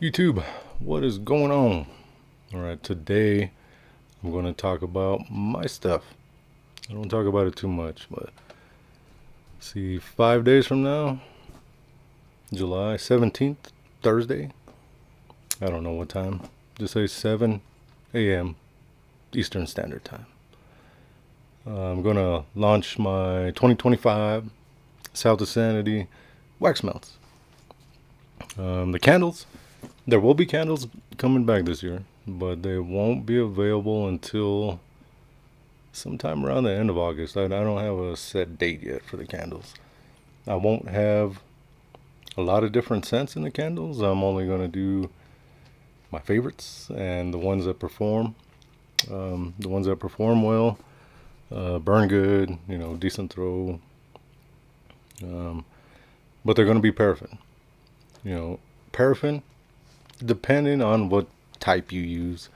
YouTube, what is going on? Alright, today I'm going to talk about my stuff. I don't talk about it too much, but see, 5 days from now, July 17th, Thursday, I don't know what time, just say 7 a.m. Eastern Standard Time. I'm going to launch my 2025 S.O.S Sanity wax melts. The candles, there will be candles coming back this year, but they won't be available until sometime around the end of August. I don't have a set date yet for the candles. I won't have a lot of different scents in the candles. I'm only going to do my favorites and the ones that perform. The ones that perform well, burn good, decent throw. But they're going to be paraffin. Paraffin, depending on what type you use,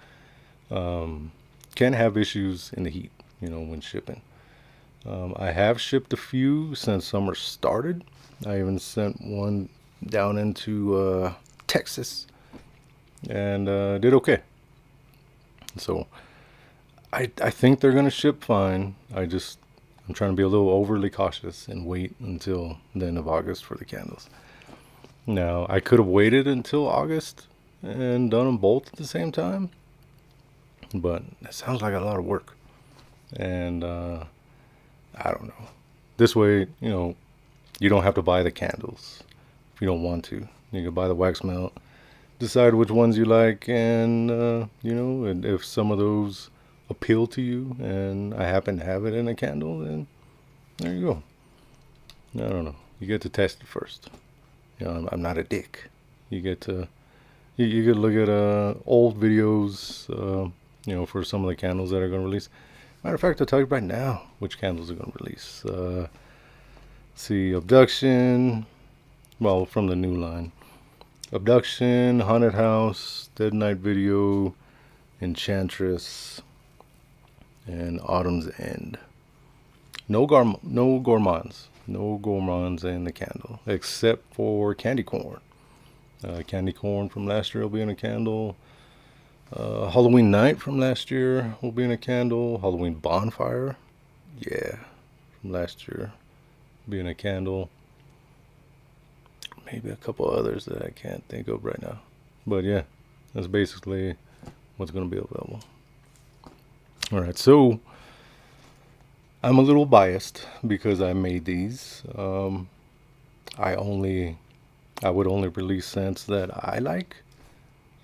can have issues in the heat, when shipping. I have shipped a few since summer started. I even sent one down into Texas and did okay. So I think they're going to ship fine. I'm trying to be a little overly cautious and wait until the end of August for the candles. Now, I could have waited until August and done them both at the same time, but that sounds like a lot of work. And I don't know. This way, you don't have to buy the candles if you don't want to. You can buy the wax melt, decide which ones you like, and, and if some of those appeal to you and I happen to have it in a candle, then there you go. I don't know. You get to test it first. I'm not a dick. You get to look at old videos, for some of the candles that are going to release. Matter of fact, I'll tell you right now which candles are going to release. See, Abduction, well, from the new line. Abduction, Haunted House, Dead Night Video, Enchantress, and Autumn's End. No gourmands. No gourmands in the candle, except for candy corn. Candy corn from last year will be in a candle. Halloween night from last year will be in a candle. Halloween bonfire, from last year, will be in a candle. Maybe a couple others that I can't think of right now. But yeah, that's basically what's going to be available. Alright, so I'm a little biased because I made these. I would only release scents that I like.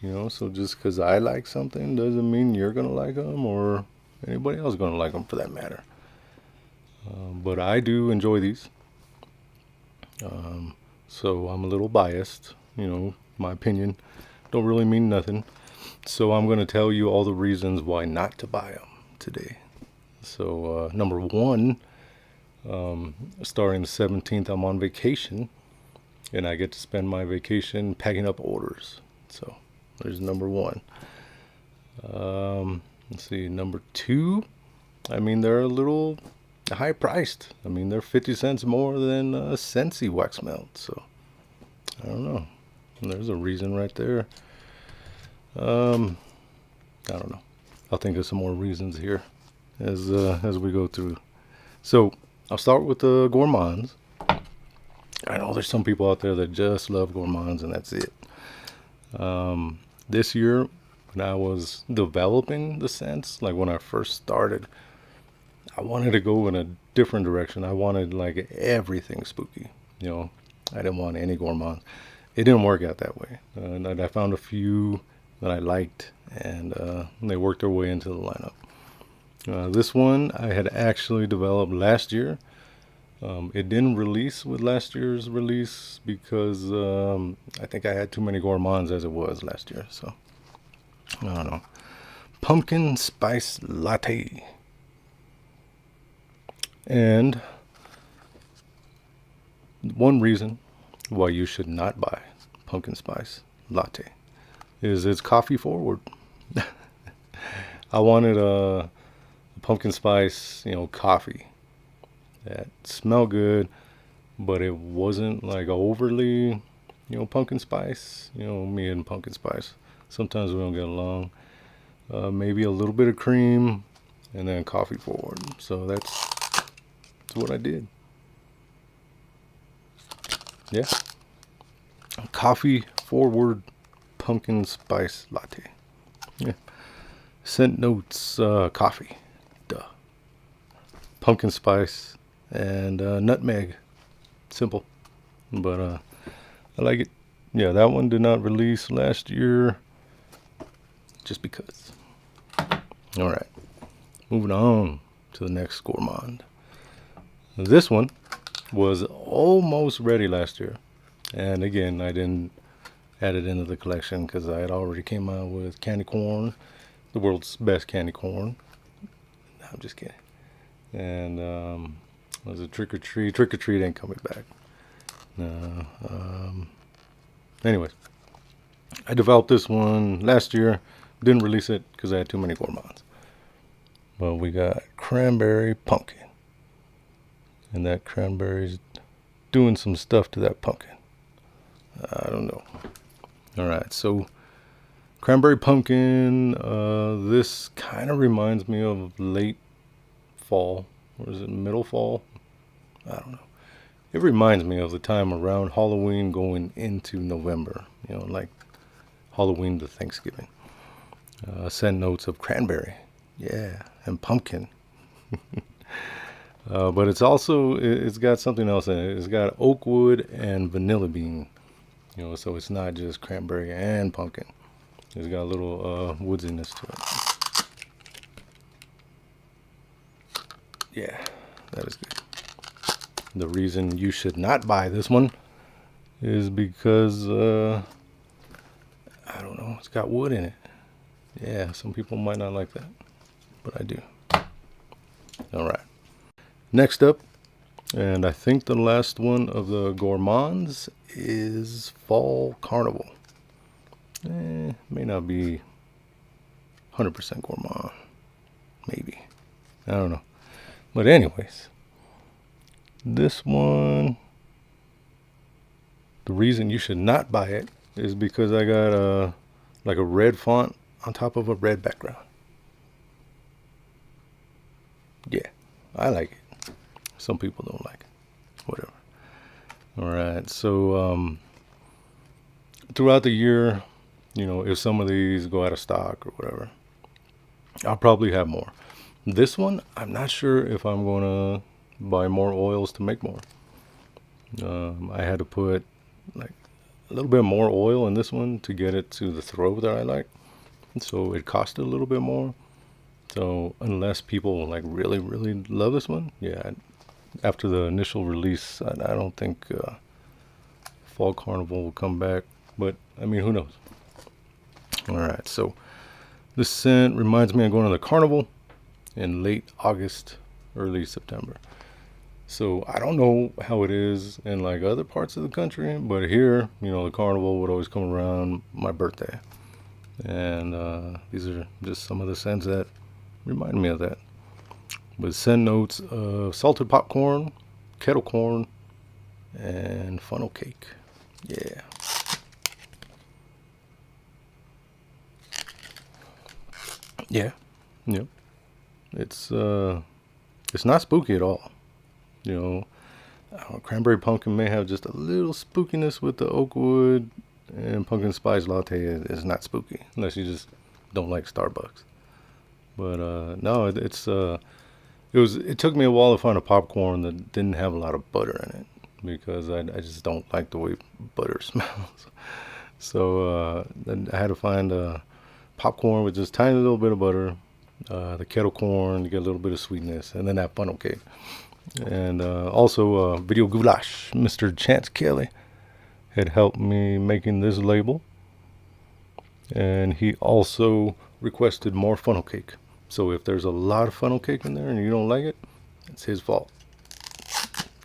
So just because I like something doesn't mean you're going to like them or anybody else is going to like them for that matter. But I do enjoy these. So I'm a little biased. My opinion don't really mean nothing. So I'm going to tell you all the reasons why not to buy them today. So number one, starting the 17th, I'm on vacation, and I get to spend my vacation packing up orders. So there's number one. Let's see, number two, they're a little high priced. They're 50 cents more than a Scentsy wax melt. So I don't know. There's a reason right there. I don't know. I'll think of some more reasons here as we go through. So I'll start with the gourmands. I know there's some people out there that just love gourmands and that's it. This year, when I was developing the scents, like when I first started, I wanted to go in a different direction. I wanted like everything spooky. I didn't want any gourmands. It didn't work out that way. And I found a few that I liked, and they worked their way into the lineup. This one I had actually developed last year. It didn't release with last year's release because I think I had too many gourmands as it was last year. So I don't know. Pumpkin spice latte. And one reason why you should not buy pumpkin spice latte is it's coffee forward. I wanted a pumpkin spice, coffee that smelled good, but it wasn't like overly pumpkin spice. Me and pumpkin spice. Sometimes we don't get along. Maybe a little bit of cream, and then coffee forward. So that's what I did. Yeah, coffee forward pumpkin spice latte. Yeah, scent notes, coffee, duh, pumpkin spice, and nutmeg. Simple, but I like it. Yeah, that one did not release last year, just because. All right, moving on to the next gourmand. This one was almost ready last year, and again, I didn't add it into the collection because I had already came out with candy corn, the world's best candy corn. No, I'm just kidding. And was it trick or treat? Trick or treat ain't coming back. No. Anyways, I developed this one last year. Didn't release it because I had too many gourmands. But we got cranberry pumpkin, and that cranberry's doing some stuff to that pumpkin. I don't know. All right, so cranberry pumpkin. This kind of reminds me of late fall, or is it middle fall? I don't know. It reminds me of the time around Halloween going into November. Like Halloween to Thanksgiving. Scent notes of cranberry, yeah, and pumpkin. But it's got something else in it. It's got oak wood and vanilla bean. So it's not just cranberry and pumpkin. It's got a little woodsiness to it. Yeah, that is good. The reason you should not buy this one is because I don't know, it's got wood in it. Yeah, some people might not like that, but I do. All right. Next up, and I think the last one of the gourmands, is Fall Carnival. May not be 100% gourmand. Maybe. I don't know. But anyways, this one, the reason you should not buy it is because I got like a red font on top of a red background. Yeah, I like it. Some people don't like it. Whatever. All right. So throughout the year, if some of these go out of stock or whatever, I'll probably have more. This one, I'm not sure if I'm going to buy more oils to make more. I had to put like a little bit more oil in this one to get it to the throw that I like. So it costed a little bit more. So unless people like really, really love this one, yeah, after the initial release, I don't think Fall Carnival will come back. But I mean, who knows? All right, so this scent reminds me of going to the carnival in late August, early September. So I don't know how it is in like other parts of the country, but here, the carnival would always come around my birthday. And these are just some of the scents that remind me of that. With scent notes of salted popcorn, kettle corn, and funnel cake. Yeah. Yeah. Yep. It's not spooky at all. Cranberry pumpkin may have just a little spookiness with the oak wood, and pumpkin spice latte is not spooky unless you just don't like Starbucks. But no, it took me a while to find a popcorn that didn't have a lot of butter in it because I just don't like the way butter smells. So then I had to find popcorn with just tiny little bit of butter, the kettle corn to get a little bit of sweetness, and then that funnel cake. And also video goulash. Mr. Chance Kelly had helped me making this label, and he also requested more funnel cake. So if there's a lot of funnel cake in there and you don't like it, it's his fault.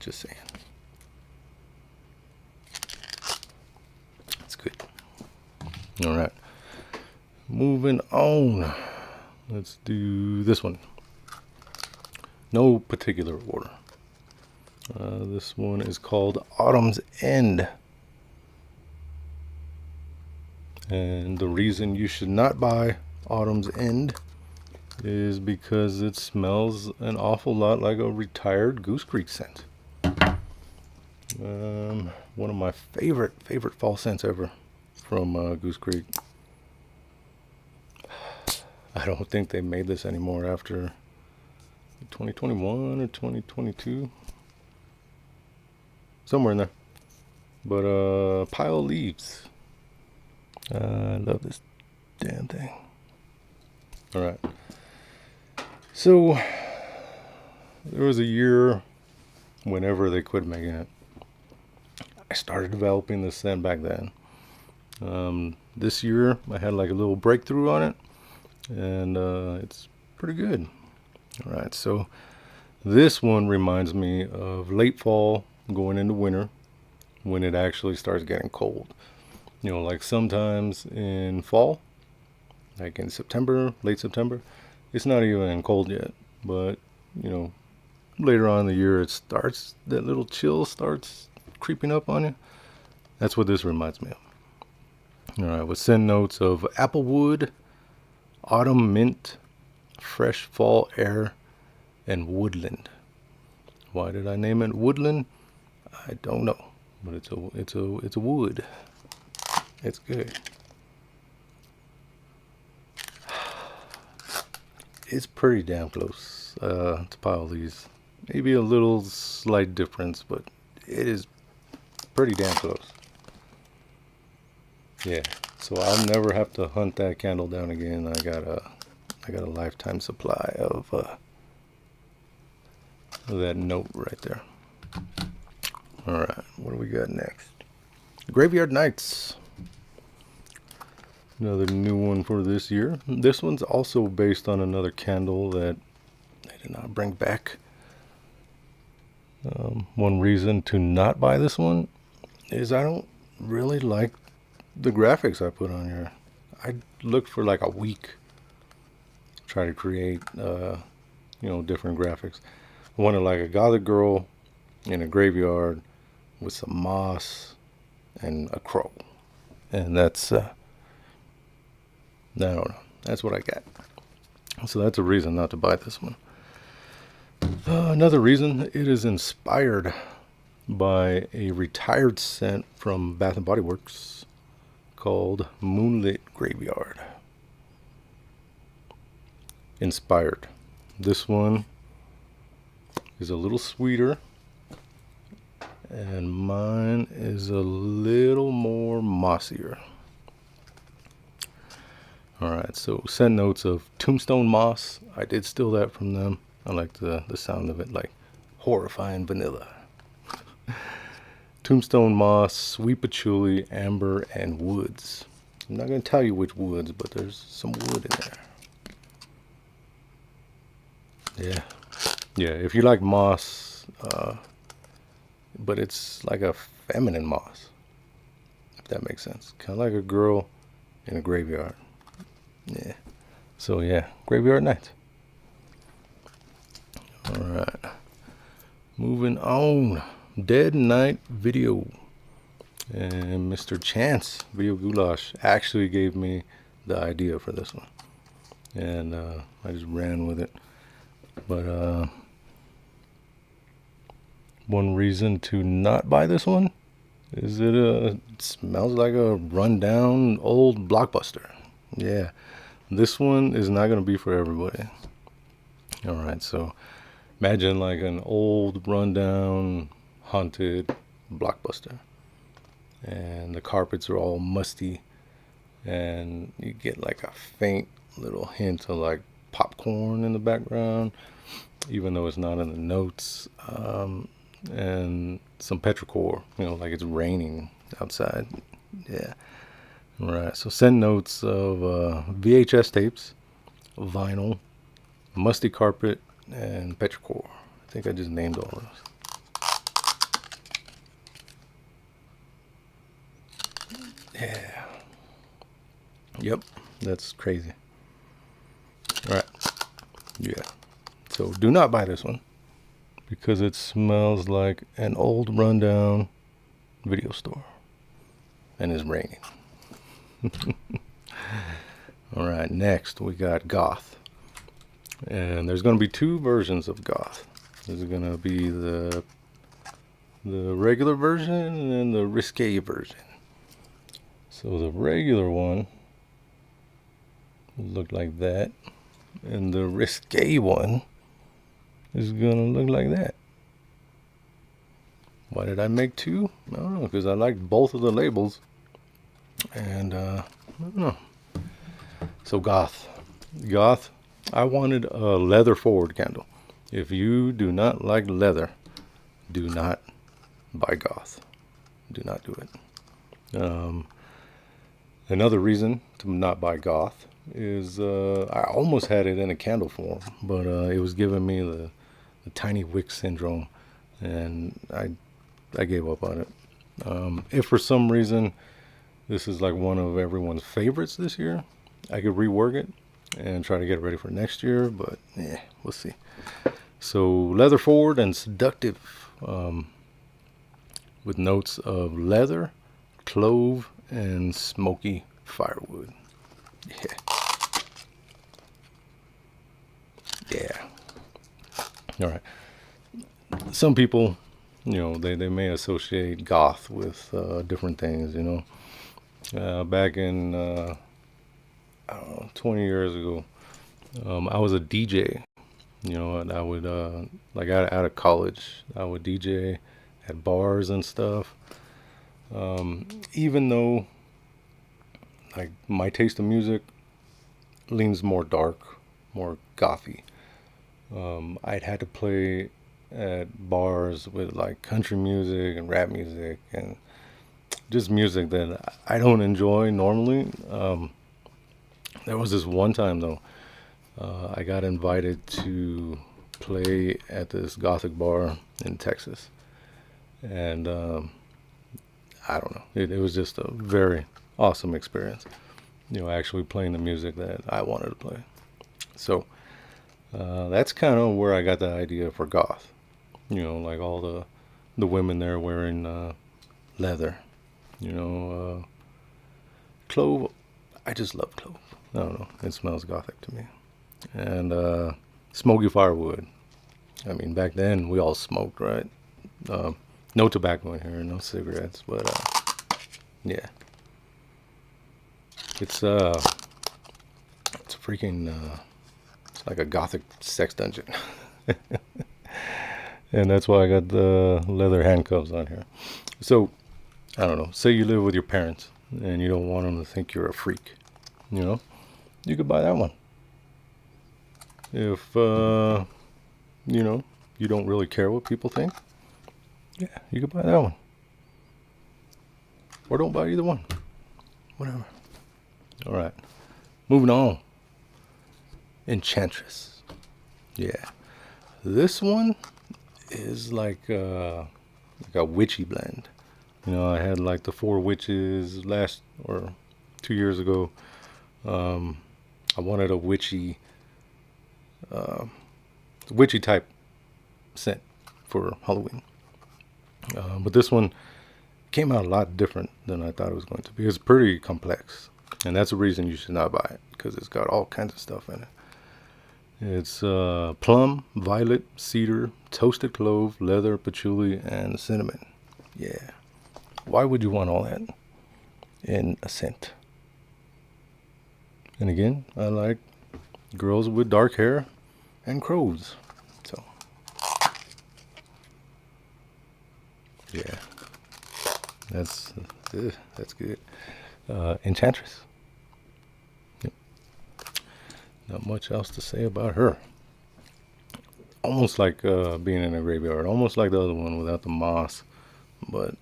Just saying. It's good. All right. Moving on. Let's do this one. No particular order. This one is called Autumn's End. And the reason you should not buy Autumn's End is because it smells an awful lot like a retired Goose Creek scent. One of my favorite fall scents ever from Goose Creek. I don't think they made this anymore after 2021 or 2022, somewhere in there. But Pile of Leaves. I love this damn thing. All right. So there was a year whenever they quit making it. I started developing this scent back then. This year I had like a little breakthrough on it, and it's pretty good. All right, so this one reminds me of late fall going into winter when it actually starts getting cold. You know, like sometimes in fall, like in September, late September, it's not even cold yet, but you know, later on in the year, that little chill starts creeping up on you. That's what this reminds me of. All right, with scent notes of applewood, autumn mint, fresh fall air, and woodland. Why did I name it woodland? I don't know, but it's a wood. It's good. It's pretty damn close to Pile These. Maybe a little slight difference, but it is pretty damn close. Yeah, so I'll never have to hunt that candle down again. I got a lifetime supply of that note right there. All right, what do we got next? Graveyard Nights. Another new one for this year. This one's also based on another candle that they did not bring back. One reason to not buy this one is I don't really like the graphics I put on here. I looked for like a week to try to create, different graphics. I wanted like a gothic girl in a graveyard with some moss and a crow, and that's I don't know. That's what I got. So that's a reason not to buy this one. Another reason, it is inspired by a retired scent from Bath and Body Works called Moonlit Graveyard. Inspired. This one is a little sweeter, and mine is a little more mossier. Alright, so scent notes of tombstone moss. I did steal that from them. I like the sound of it, like horrifying vanilla. Tombstone moss, sweet patchouli, amber, and woods. I'm not going to tell you which woods, but there's some wood in there. Yeah, if you like moss, but it's like a feminine moss, if that makes sense. Kind of like a girl in a graveyard. Yeah. So yeah, Graveyard Nights. Alright. Moving on. Dead Night Video. And Mr. Chance Video Goulash actually gave me the idea for this one. And I just ran with it. But one reason to not buy this one is it smells like a rundown old Blockbuster. Yeah. This one is not going to be for everybody. Alright, so imagine like an old, rundown, haunted Blockbuster. And the carpets are all musty. And you get like a faint little hint of like popcorn in the background, even though it's not in the notes. And some petrichor, like it's raining outside. Yeah. Right, so send notes of VHS tapes, vinyl, musty carpet, and petrichor. I think I just named all those. Yeah. Yep, that's crazy. Alright. Yeah. So do not buy this one because it smells like an old rundown video store and it's raining. All right, next we got goth. And there's going to be two versions of goth. There's going to be the regular version and the risque version. So the regular one will look like that, and the risque one is going to look like that. Why did I make two? I don't know, because I like both of the labels. And I don't know. So goth. I wanted a leather forward candle. If you do not like leather, do not buy goth. Do not do it. Another reason to not buy goth is I almost had it in a candle form, but it was giving me the tiny wick syndrome, and I gave up on it. If for some reason this is like one of everyone's favorites this year, I could rework it and try to get it ready for next year, but yeah, we'll see. So leather forward and seductive, with notes of leather, clove, and smoky firewood. Yeah. All right. Some people, they may associate goth with different things, back in, I don't know, 20 years ago, I was a DJ, and I would, like out of college, I would DJ at bars and stuff. Even though, like, my taste of music leans more dark, more gothy, I'd had to play at bars with like country music and rap music and just music that I don't enjoy normally. There was this one time though, I got invited to play at this gothic bar in Texas, and I don't know, it was just a very awesome experience. Actually playing the music that I wanted to play. So that's kind of where I got the idea for goth. Like all the women there wearing leather. Clove. I just love clove. I don't know. It smells gothic to me. And smoky firewood. I mean, back then we all smoked, right? No tobacco in here, no cigarettes, but yeah. It's freaking it's like a gothic sex dungeon. And that's why I got the leather handcuffs on here. So, I don't know, say you live with your parents and you don't want them to think you're a freak, you could buy that one. If you don't really care what people think, yeah, you could buy that one. Or don't buy either one. Whatever. All right, moving on. Enchantress. Yeah, this one is like a witchy blend. I had like the four witches last or 2 years ago. I wanted a witchy type scent for Halloween, but this one came out a lot different than I thought it was going to be. It's pretty complex, and that's the reason you should not buy it, because it's got all kinds of stuff in it. It's plum, violet, cedar, toasted clove, leather, patchouli, and cinnamon. Yeah. Why would you want all that in a scent? And again, I like girls with dark hair and crows. So, yeah. That's good. Enchantress. Yep. Not much else to say about her. Almost like being in a graveyard. Almost like the other one without the moss, but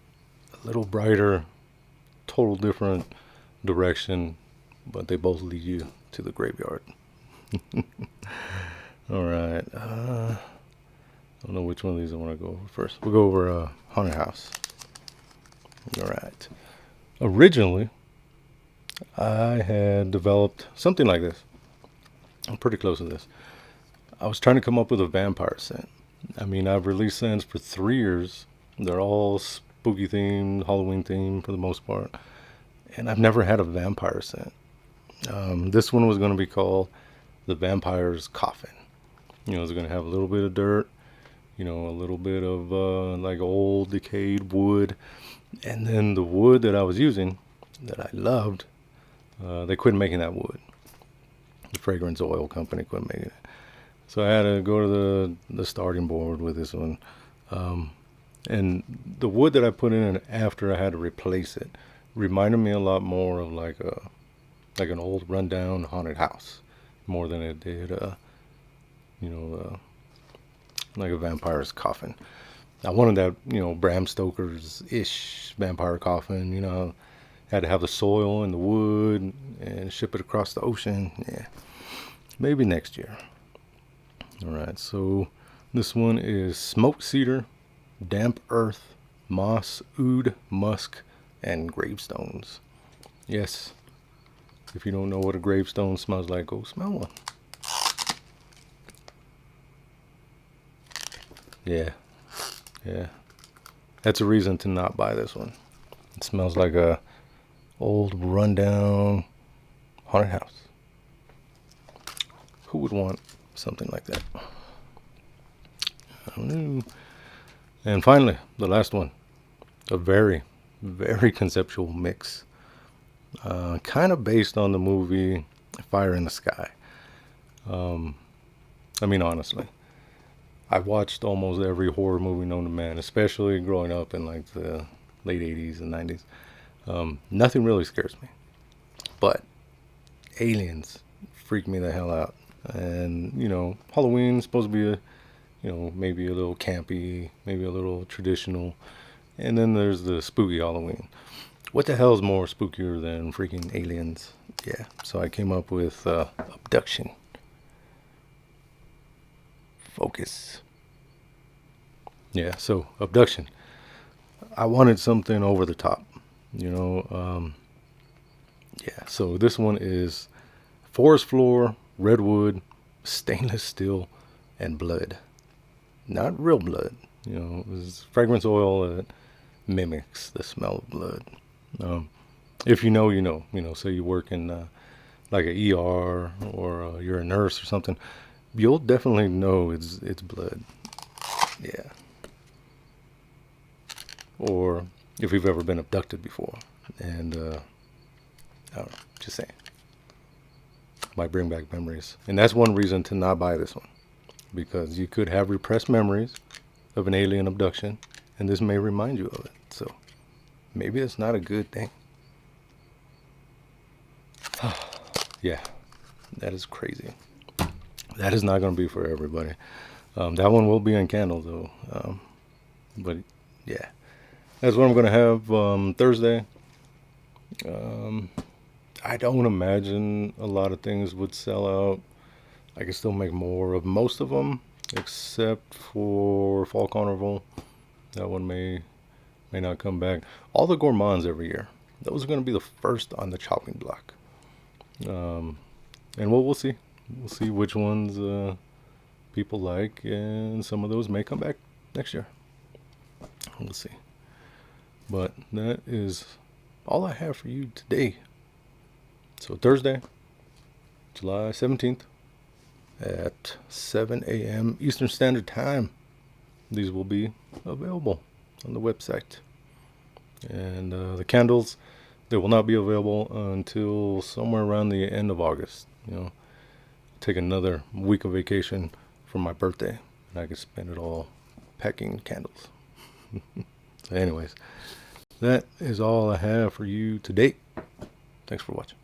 a little brighter, total different direction, but they both lead you to the graveyard. All right. I don't know which one of these I want to go over first. We'll go over Haunted House. All right. Originally, I had developed something like this. I'm pretty close to this. I was trying to come up with a vampire scent. I mean, I've released scents for 3 years. They're all spooky themed, Halloween themed for the most part. and I've never had a vampire scent. This one was going to be called the Vampire's Coffin. You know, it's going to have a little bit of dirt, you know, a little bit of like old decayed wood. And then the wood that I was using, that I loved, they quit making that wood. The fragrance oil company quit making it. So I had to go to the starting board with this one. And the wood that I put in after I had to replace it reminded me a lot more of like an old rundown haunted house, more than it did you know like a vampire's coffin. I wanted that, you know, Bram Stoker's ish vampire coffin. You know, had to have the soil and the wood and ship it across the ocean. Yeah, maybe next year. All right, so this one is smoked cedar, damp earth, moss, oud, musk, and gravestones. Yes, if you don't know what a gravestone smells like, go smell one. Yeah, yeah. That's a reason to not buy this one. It smells like a old rundown haunted house. Who would want something like that? I don't know. And finally, the last one, a very, very conceptual mix, kind of based on the movie Fire in the Sky. I mean, honestly, I watched almost every horror movie known to man, especially growing up in like the late 80s and 90s. Nothing really scares me, but aliens freak me the hell out. And, you know, Halloween's supposed to be maybe a little campy, maybe a little traditional. And then there's the spooky Halloween. What the hell is more spookier than freaking aliens? Yeah, so I came up with abduction. Focus. Yeah, so abduction. I wanted something over the top, you know. Yeah, so this one is forest floor, redwood, stainless steel, and blood. Not real blood, you know. It's fragrance oil that mimics the smell of blood. If you know, you know. You know, say you work in like a ER or you're a nurse or something, you'll definitely know it's blood. Yeah. Or if you've ever been abducted before, and I don't know, just saying, might bring back memories. And that's one reason to not buy this one, because you could have repressed memories of an alien abduction, and this may remind you of it. So maybe it's not a good thing. Yeah, that is crazy. That is not going to be for everybody. That one will be on candle though. But yeah, that's what I'm going to have Thursday. I don't imagine a lot of things would sell out. I can still make more of most of them, except for Fall Carnival. That one may not come back. All the gourmands every year, those are going to be the first on the chopping block. And we'll see. We'll see which ones people like, and some of those may come back next year. We'll see. But that is all I have for you today. So Thursday, July 17th at 7 a.m. Eastern Standard Time. These will be available on the website. And the candles, they will not be available until somewhere around the end of August. You know, take another week of vacation for my birthday, and I can spend it all packing candles. So anyways, that is all I have for you today. Thanks for watching.